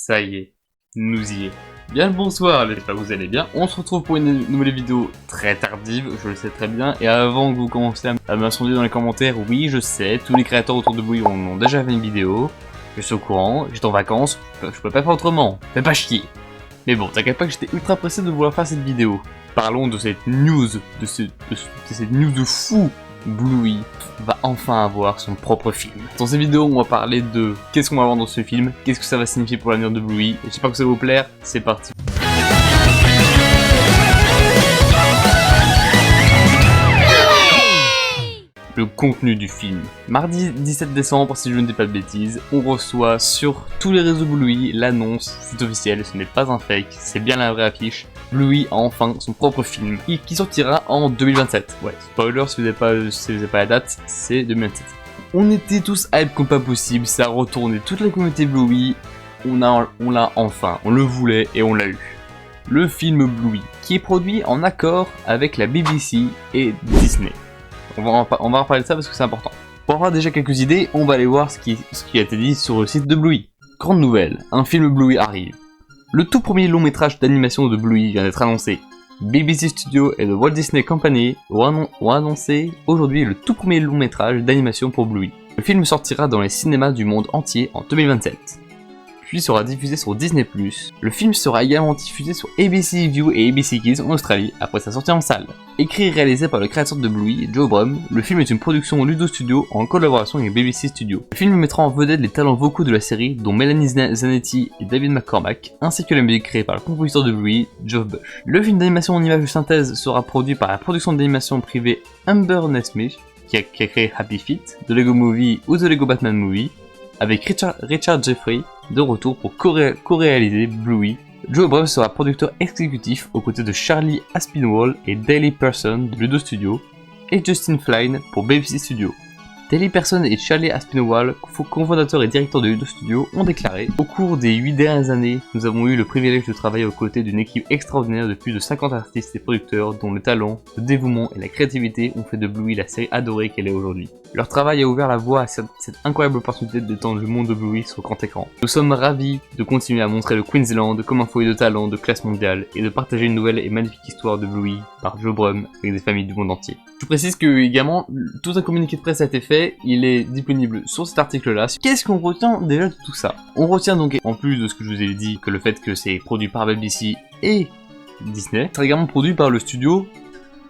Ça y est, nous y est. Bien le bonsoir, j'espère que vous allez bien. On se retrouve pour une nouvelle vidéo très tardive, je le sais très bien. Et avant que vous commenciez à m'incendier dans les commentaires, oui je sais, tous les créateurs autour de Bluey ont déjà fait une vidéo. Je suis au courant, j'étais en vacances, je peux pas faire autrement, fais pas chier. Mais bon, t'inquiète pas que j'étais ultra pressé de vouloir faire cette vidéo. Parlons de cette news, de cette news de fou. Bluey va enfin avoir son propre film. Dans cette vidéo, on va parler de qu'est-ce qu'on va voir dans ce film, qu'est-ce que ça va signifier pour l'avenir de Bluey, et j'espère que ça va vous plaire, c'est parti. Le contenu du film. Mardi 17 décembre, si je ne dis pas de bêtises, on reçoit sur tous les réseaux Bluey l'annonce, c'est officiel, ce n'est pas un fake, c'est bien la vraie affiche. Bluey a enfin son propre film, qui sortira en 2027. Ouais, spoiler si vous n'avez pas la date, c'est 2027. On était tous hype comme pas possible, ça a retourné toute la communauté Bluey, on l'a enfin, on le voulait et on l'a eu. Le film Bluey, qui est produit en accord avec la BBC et Disney. On va en reparler de ça parce que c'est important. Pour avoir déjà quelques idées, on va aller voir ce qui a été dit sur le site de Bluey. Grande nouvelle, un film Bluey arrive. Le tout premier long métrage d'animation de Bluey vient d'être annoncé. BBC Studios et The Walt Disney Company ont annoncé aujourd'hui le tout premier long métrage d'animation pour Bluey. Le film sortira dans les cinémas du monde entier en 2027. Puis sera diffusé sur Disney+. Le film sera également diffusé sur ABC View et ABC Kids en Australie après sa sortie en salle. Écrit et réalisé par le créateur de Bluey, Joe Brumm, le film est une production Ludo Studio en collaboration avec BBC Studios. Le film mettra en vedette les talents vocaux de la série, dont Melanie Zanetti et David McCormack, ainsi que la musique créée par le compositeur de Bluey, Geoff Bush. Le film d'animation en images de synthèse sera produit par la production d'animation privée Amber Nesmith, qui a créé Happy Feet, The Lego Movie ou The Lego Batman Movie, avec Richard Jeffrey de retour pour co-réaliser Bluey. Joe Brumm sera producteur exécutif aux côtés de Charlie Aspinwall et Daley Person de Ludo Studio et Justin Flynn pour BBC Studio. Daley Person et Charlie Aspinwall, cofondateurs et directeurs de Ludo Studio, ont déclaré « Au cours des 8 dernières années, nous avons eu le privilège de travailler aux côtés d'une équipe extraordinaire de plus de 50 artistes et producteurs dont le talent, le dévouement et la créativité ont fait de Bluey la série adorée qu'elle est aujourd'hui. Leur travail a ouvert la voie à cette incroyable opportunité d'étendre le monde de Bluey sur grand écran. Nous sommes ravis de continuer à montrer le Queensland comme un foyer de talent de classe mondiale et de partager une nouvelle et magnifique histoire de Bluey par Joe Brumm avec des familles du monde entier. » Je précise que également, tout un communiqué de presse a été fait, il est disponible sur cet article-là. Qu'est-ce qu'on retient déjà de tout ça? On retient donc, en plus de ce que je vous ai dit, que le fait que c'est produit par BBC et Disney, c'est également produit par le studio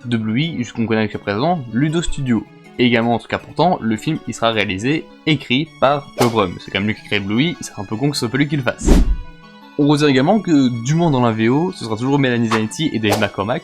de Bluey, qu'on connaît jusqu'à présent, Ludo Studio. Et également, en tout cas pourtant, le film il sera réalisé, écrit par Joe Brumm. C'est quand même lui qui crée Bluey, c'est un peu con que ce soit pas lui qui le fasse. On retient également que, du moins dans la VO, ce sera toujours Melanie Zanetti et Dave McCormack.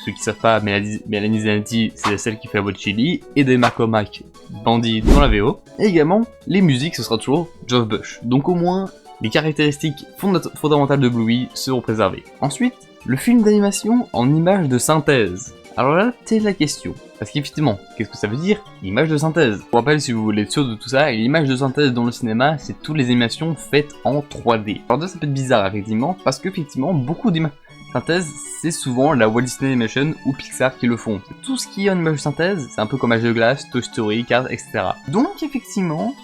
Ceux qui savent pas, Melanie Zanetti, c'est celle qui fait la voix de Chili, et Dave McCormack, Bandit dans la VO. Et également, les musiques, ce sera toujours Geoff Bush. Donc au moins, les caractéristiques fondamentales de Bluey seront préservées. Ensuite, le film d'animation en images de synthèse. Alors là, c'est la question. Parce qu'effectivement, qu'est-ce que ça veut dire, image de synthèse? Pour rappel, si vous voulez être sûr de tout ça, l'image de synthèse dans le cinéma, c'est toutes les animations faites en 3D. Alors ça peut être bizarre, effectivement, parce qu'effectivement, beaucoup d'images de synthèse, c'est souvent la Walt Disney Animation ou Pixar qui le font. Tout ce qui est en image de synthèse, c'est un peu comme Âge de glace, Toy Story, Cars, etc. Donc effectivement,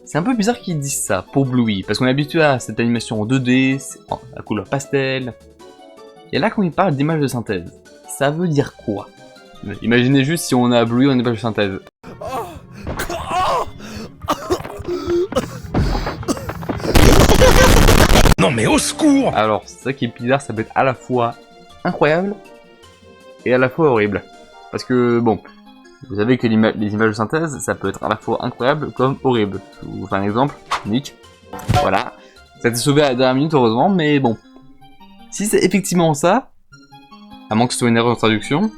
c'est un peu bizarre qu'ils disent ça pour Bluey, parce qu'on est habitué à cette animation en 2D, à couleur pastel. Et là, quand ils parlent d'image de synthèse, ça veut dire quoi? Imaginez juste si on a Bluey en image de synthèse. Non mais au secours! Alors, c'est ça qui est bizarre, ça peut être à la fois incroyable et à la fois horrible. Parce que, bon, vous savez que les images de synthèse, ça peut être à la fois incroyable comme horrible. Je vous fais un exemple, Nick. Voilà. Ça a été sauvé à la dernière minute, heureusement, mais bon. Si c'est effectivement ça, à moins que ce soit une erreur de traduction,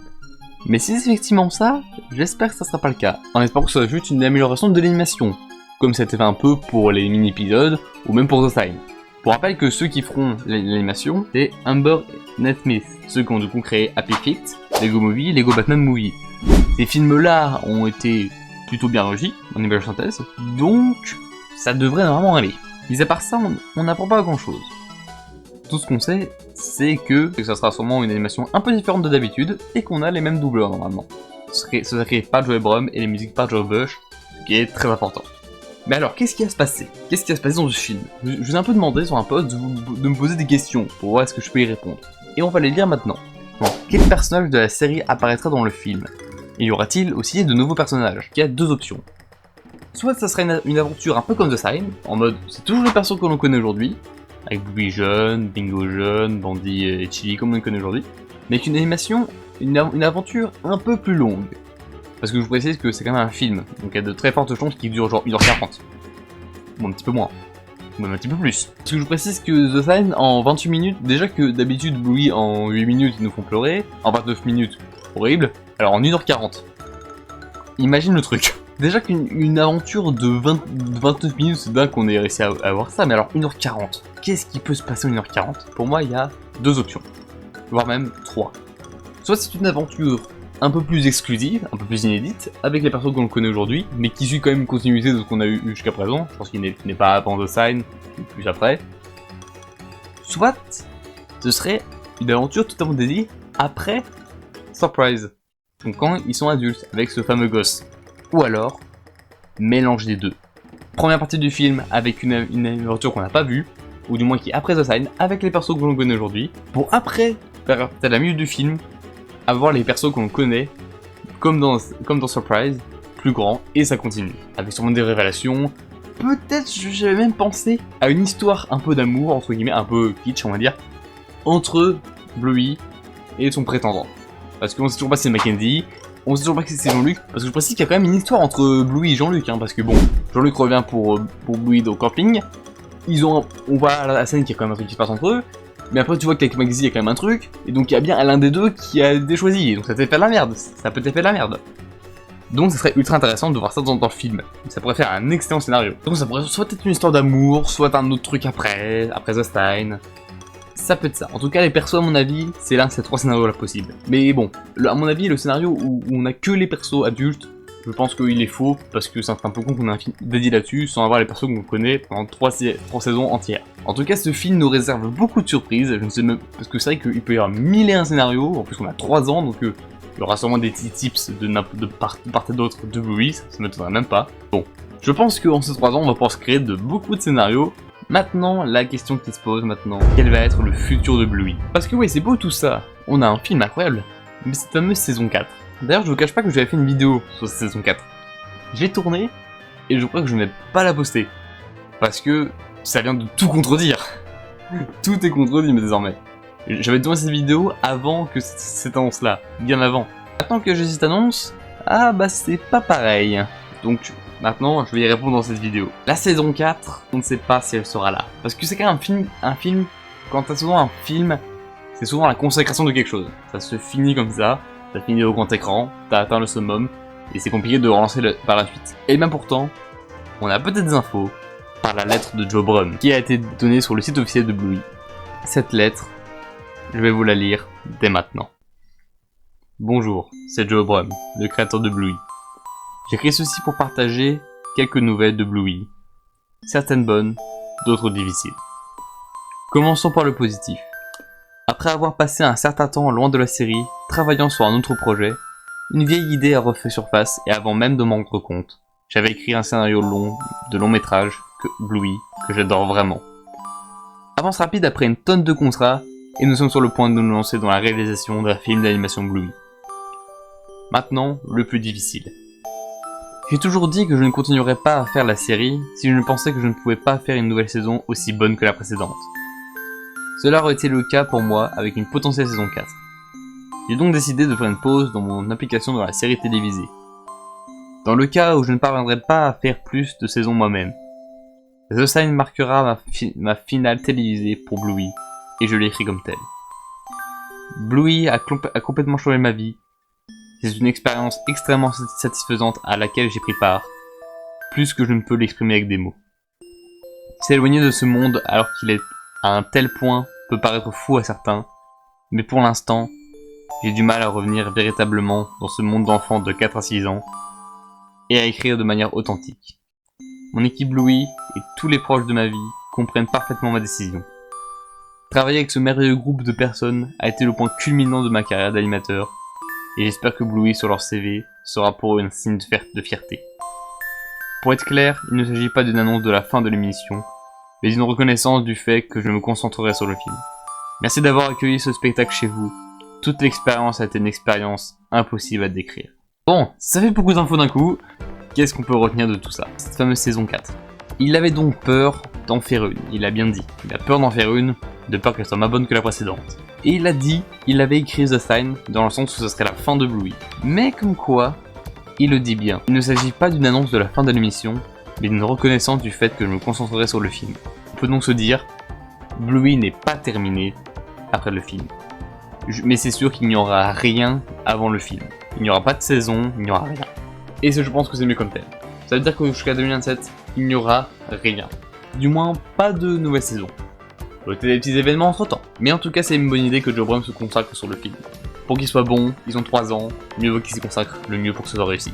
mais si c'est effectivement ça, j'espère que ça sera pas le cas. En espérant que ce soit juste une amélioration de l'animation, comme ça a été fait un peu pour les mini-épisodes, ou même pour The Sign. Pour rappel que ceux qui feront l'animation, c'est Amber Nesmith, ceux qui ont du coup créé Happy Feet, Lego Movie, Lego Batman Movie. Ces films-là ont été plutôt bien régis en image de synthèse, donc ça devrait normalement aller. Mis à part ça, on n'apprend pas grand-chose. Tout ce qu'on sait, c'est que ça sera sûrement une animation un peu différente de d'habitude, et qu'on a les mêmes doubleurs normalement. Ce sera créé par Joe Brumm et les musiques par Joe Bush, ce qui est très important. Mais alors, qu'est-ce qui va se passer? Qu'est-ce qui va se passer dans ce film? Je vous ai un peu demandé sur un post de me poser des questions pour voir est-ce que je peux y répondre. Et on va les lire maintenant. Bon, quel personnage de la série apparaîtra dans le film? Et y aura-t-il aussi de nouveaux personnages? Il y a deux options. Soit ça sera une aventure un peu comme The Sign, en mode c'est toujours les persos que l'on connaît aujourd'hui, avec Bluey jeune, Bingo jeune, Bandy et Chili comme on les connaît aujourd'hui, mais avec une animation, une aventure un peu plus longue. Parce que je vous précise que c'est quand même un film, donc il y a de très fortes chances qu'il dure genre 1h40. Ou un petit peu moins. Ou même un petit peu plus. Parce que je vous précise que The Sign en 28 minutes, déjà que d'habitude Bluey en 8 minutes ils nous font pleurer, en 29 minutes, horrible, alors en 1h40. Imagine le truc. Déjà qu'une aventure de 29 minutes, c'est dingue qu'on ait réussi à avoir ça, mais alors 1h40. Qu'est-ce qui peut se passer en 1h40? Pour moi, il y a deux options. Voire même 3. Soit c'est une aventure un peu plus exclusive, un peu plus inédite, avec les persos qu'on connaît aujourd'hui, mais qui suit quand même une continuité de ce qu'on a eu jusqu'à présent. Je pense qu'il n'est pas avant The Sign, plus après. Soit ce serait une aventure totalement dédiée après Surprise. Donc quand ils sont adultes, avec ce fameux gosse. Ou alors, mélange des deux. Première partie du film avec une aventure qu'on n'a pas vue, ou du moins qui est après The Sign, avec les persos que l'on connaît aujourd'hui, pour après, vers la milieu du film, avoir les persos qu'on connaît, comme dans Surprise, plus grands, et ça continue. Avec sûrement des révélations, peut-être j'avais même pensé à une histoire un peu d'amour, entre guillemets, un peu kitsch on va dire, entre Bluey et son prétendant. Parce qu'on sait toujours pas si c'est Mackenzie, on sait toujours pas que c'est Jean-Luc, parce que je précise qu'il y a quand même une histoire entre Bluey et Jean-Luc, hein, parce que bon, Jean-Luc revient pour Bluey au camping, on voit à la scène qu'il y a quand même un truc qui se passe entre eux, mais après tu vois qu'avec Mackenzie il y a quand même un truc, et donc il y a bien l'un des deux qui a été choisi, donc ça peut-être fait de la merde, ça peut être fait de la merde. Donc ça serait ultra intéressant de voir ça dans le film, ça pourrait faire un excellent scénario. Donc ça pourrait soit être une histoire d'amour, soit un autre truc après The Stein. Ça peut être ça. En tout cas, les persos, à mon avis, c'est l'un de ces trois scénarios là possibles. Mais bon, à mon avis, le scénario où on a que les persos adultes, je pense qu'il est faux, parce que c'est un peu con qu'on a un film dédié là-dessus, sans avoir les persos qu'on connaît pendant 3 saisons entières. En tout cas, ce film nous réserve beaucoup de surprises, je ne sais même, parce que c'est vrai qu'il peut y avoir 1001 scénarios, en plus on a 3 ans, donc il y aura sûrement des petits tips de part et d'autre de Bluey, ça ne m'étonnerait même pas. Bon, je pense qu'en ces 3 ans, on va pouvoir se créer de beaucoup de scénarios. Maintenant, la question qui se pose maintenant, quel va être le futur de Bluey? Parce que oui, c'est beau tout ça, on a un film incroyable, mais cette fameuse saison 4. D'ailleurs, je vous cache pas que j'avais fait une vidéo sur cette saison 4. Je l'ai tournée, et je crois que je ne vais pas la poster. Parce que ça vient de tout contredire. Tout est contredit mais désormais. J'avais tourné cette vidéo avant que cette annonce-là, bien avant. Maintenant que j'ai cette annonce, ah bah c'est pas pareil. Donc maintenant, je vais y répondre dans cette vidéo. La saison 4, on ne sait pas si elle sera là. Parce que c'est quand même un film, quand t'as souvent un film, c'est souvent la consécration de quelque chose. Ça se finit comme ça finit au grand écran, t'as atteint le summum, et c'est compliqué de relancer par la suite. Et bien pourtant, on a peut-être des infos par la lettre de Joe Brumm, qui a été donnée sur le site officiel de Bluey. Cette lettre, je vais vous la lire dès maintenant. Bonjour, c'est Joe Brumm, le créateur de Bluey. J'écris ceci pour partager quelques nouvelles de Bluey. Certaines bonnes, d'autres difficiles. Commençons par le positif. Après avoir passé un certain temps loin de la série, travaillant sur un autre projet, une vieille idée a refait surface et avant même de m'en rendre compte, j'avais écrit un scénario de long métrage, Bluey, que j'adore vraiment. Avance rapide après une tonne de contrats, et nous sommes sur le point de nous lancer dans la réalisation d'un film d'animation Bluey. Maintenant, le plus difficile. J'ai toujours dit que je ne continuerais pas à faire la série si je ne pensais que je ne pouvais pas faire une nouvelle saison aussi bonne que la précédente. Cela aurait été le cas pour moi avec une potentielle saison 4. J'ai donc décidé de faire une pause dans mon implication dans la série télévisée. Dans le cas où je ne parviendrai pas à faire plus de saisons moi-même, The Sign marquera ma finale télévisée pour Bluey, et je l'ai écrit comme tel. Bluey a complètement changé ma vie. C'est une expérience extrêmement satisfaisante à laquelle j'ai pris part, plus que je ne peux l'exprimer avec des mots. S'éloigner de ce monde alors qu'il est à un tel point peut paraître fou à certains, mais pour l'instant, j'ai du mal à revenir véritablement dans ce monde d'enfants de 4 à 6 ans, et à écrire de manière authentique. Mon équipe Bluey et tous les proches de ma vie comprennent parfaitement ma décision. Travailler avec ce merveilleux groupe de personnes a été le point culminant de ma carrière d'animateur, et j'espère que Bluey sur leur CV sera pour eux un signe de fierté. Pour être clair, il ne s'agit pas d'une annonce de la fin de l'émission, mais d'une reconnaissance du fait que je me concentrerai sur le film. Merci d'avoir accueilli ce spectacle chez vous. Toute l'expérience a été une expérience impossible à décrire. Bon, ça fait beaucoup d'infos d'un coup. Qu'est-ce qu'on peut retenir de tout ça? Cette fameuse saison 4. Il avait donc peur d'en faire une, il a bien dit. Il a peur d'en faire une, de peur qu'elle soit moins bonne que la précédente. Et il a dit, il avait écrit The Sign, dans le sens où ce serait la fin de Bluey. Mais comme quoi, il le dit bien. Il ne s'agit pas d'une annonce de la fin de l'émission, mais d'une reconnaissance du fait que je me concentrerai sur le film. On peut donc se dire, Bluey n'est pas terminé après le film. Mais c'est sûr qu'il n'y aura rien avant le film. Il n'y aura pas de saison, il n'y aura rien. Et je pense que c'est mieux comme tel. Ça veut dire que jusqu'à 2027, il n'y aura rien. Du moins, pas de nouvelle saison. Peut-être des petits événements entre temps. Mais en tout cas, c'est une bonne idée que Joe Brumm se consacre sur le film. Pour qu'il soit bon, ils ont 3 ans, mieux vaut qu'il s'y consacre, le mieux pour que ce soit réussi.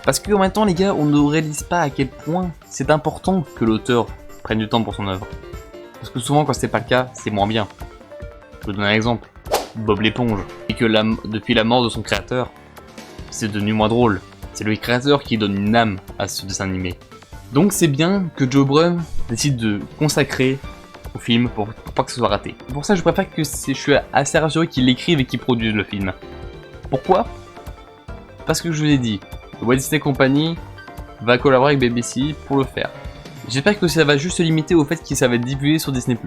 Parce qu'en même temps, les gars, on ne réalise pas à quel point c'est important que l'auteur prenne du temps pour son œuvre. Parce que souvent, quand c'est pas le cas, c'est moins bien. Je peux donner un exemple. Bob l'éponge. Et que depuis la mort de son créateur, c'est devenu moins drôle. C'est le créateur qui donne une âme à ce dessin animé. Donc c'est bien que Joe Brumm décide de consacrer au film pour pas que ce soit raté. Pour ça je préfère que je suis assez rassuré qu'il l'écrive et qu'il produise le film. Pourquoi? Parce que je vous l'ai dit, Walt Disney Company va collaborer avec BBC pour le faire. J'espère que ça va juste se limiter au fait que ça va être diffusé sur Disney+.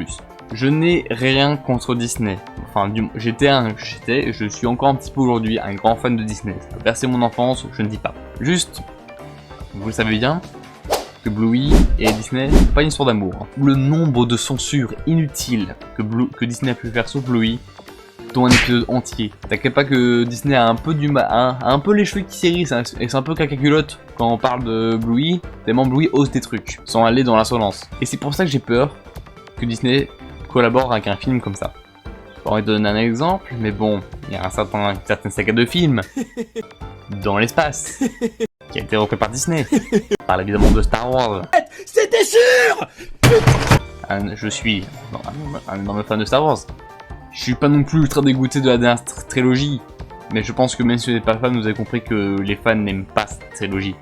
Je n'ai rien contre Disney. Enfin, je suis encore un petit peu aujourd'hui un grand fan de Disney. Ça a bercé mon enfance, je ne dis pas. Juste, vous le savez bien, que Bluey et Disney, c'est pas une histoire d'amour. Le nombre de censures inutiles que Disney a pu faire sur Bluey, dont un épisode entier. T'inquiète pas que Disney a un peu du mal, un peu les cheveux qui s'hérissent, et c'est un peu caca-culotte quand on parle de Bluey, tellement Bluey ose des trucs, sans aller dans l'insolence. Et c'est pour ça que j'ai peur que Disney collabore avec un film comme ça. J'ai pas envie de donner un exemple, mais bon, il y a une certaine saga de films dans l'espace qui a été repris par Disney. Je parle évidemment de Star Wars. C'était sûr! Je suis un énorme fan de Star Wars. Je suis pas non plus ultra dégoûté de la dernière trilogie, mais je pense que même si vous n'êtes pas fan, vous avez compris que les fans n'aiment pas cette trilogie.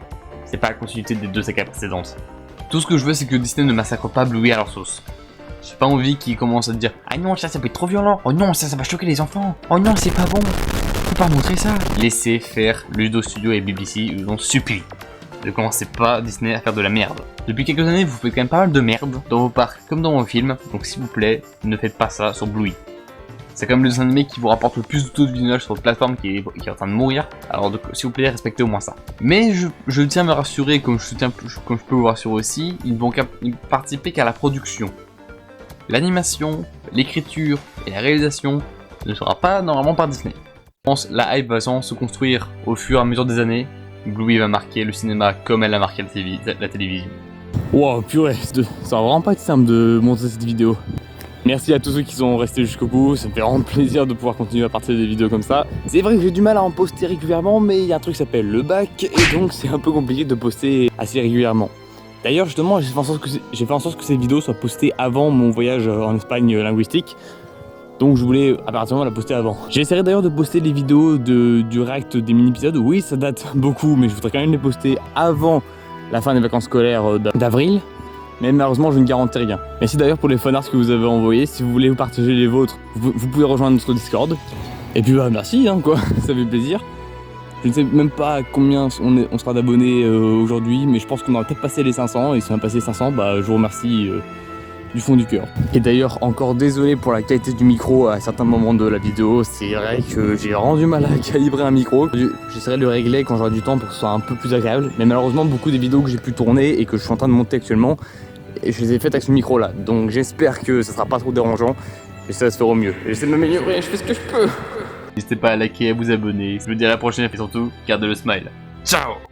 C'est pas la continuité des 2 sagas précédentes. Tout ce que je veux, c'est que Disney ne massacre pas Bluey à leur sauce. J'ai pas envie qu'ils commencent à dire ah non, ça peut être trop violent, oh non, ça va choquer les enfants, oh non, c'est pas bon, faut pas montrer ça. Laissez faire Ludo Studio et BBC, ils ont suffi. Ne commencez pas Disney à faire de la merde. Depuis quelques années, vous faites quand même pas mal de merde dans vos parcs comme dans vos films, donc s'il vous plaît, ne faites pas ça sur Bluey. C'est quand même le dessin animé qui vous rapporte le plus de taux de visionnage sur votre plateforme qui est en train de mourir, alors s'il vous plaît, respectez au moins ça. Mais je tiens à me rassurer, comme je peux vous rassurer aussi, ils vont participer qu'à la production. L'animation, l'écriture et la réalisation ne sera pas normalement par Disney. Je pense que la hype va se construire au fur et à mesure des années. Bluey va marquer le cinéma comme elle a marqué la télévision. Wow, purée, ça va vraiment pas être simple de monter cette vidéo. Merci à tous ceux qui sont restés jusqu'au bout, ça me fait vraiment plaisir de pouvoir continuer à partager des vidéos comme ça. C'est vrai que j'ai du mal à en poster régulièrement, mais il y a un truc qui s'appelle le bac, et donc c'est un peu compliqué de poster assez régulièrement. D'ailleurs justement, j'ai fait en sorte que cette vidéo soit postée avant mon voyage en Espagne linguistique. Donc je voulais apparemment la poster avant. J'essaierai d'ailleurs de poster les vidéos du react des mini-épisodes. Oui, ça date beaucoup, mais je voudrais quand même les poster avant la fin des vacances scolaires d'avril. Mais malheureusement, je ne garantis rien. Merci d'ailleurs pour les fanarts que vous avez envoyés. Si vous voulez vous partager les vôtres, vous pouvez rejoindre notre Discord. Et puis merci, hein, quoi, ça fait plaisir. Je ne sais même pas combien on sera d'abonnés aujourd'hui, mais je pense qu'on aura peut-être passé les 500. Et si on a passé les 500, je vous remercie du fond du cœur. Et d'ailleurs, encore désolé pour la qualité du micro à certains moments de la vidéo. C'est vrai que j'ai vraiment du mal à calibrer un micro. J'essaierai de le régler quand j'aurai du temps pour que ce soit un peu plus agréable. Mais malheureusement, beaucoup des vidéos que j'ai pu tourner et que je suis en train de monter actuellement, et je les ai faites avec ce micro là. Donc j'espère que ça sera pas trop dérangeant. J'essaie de se faire au mieux. J'essaie de m'améliorer, je fais ce que je peux. N'hésitez pas à liker et à vous abonner. Je vous dis à la prochaine et surtout, gardez le smile. Ciao!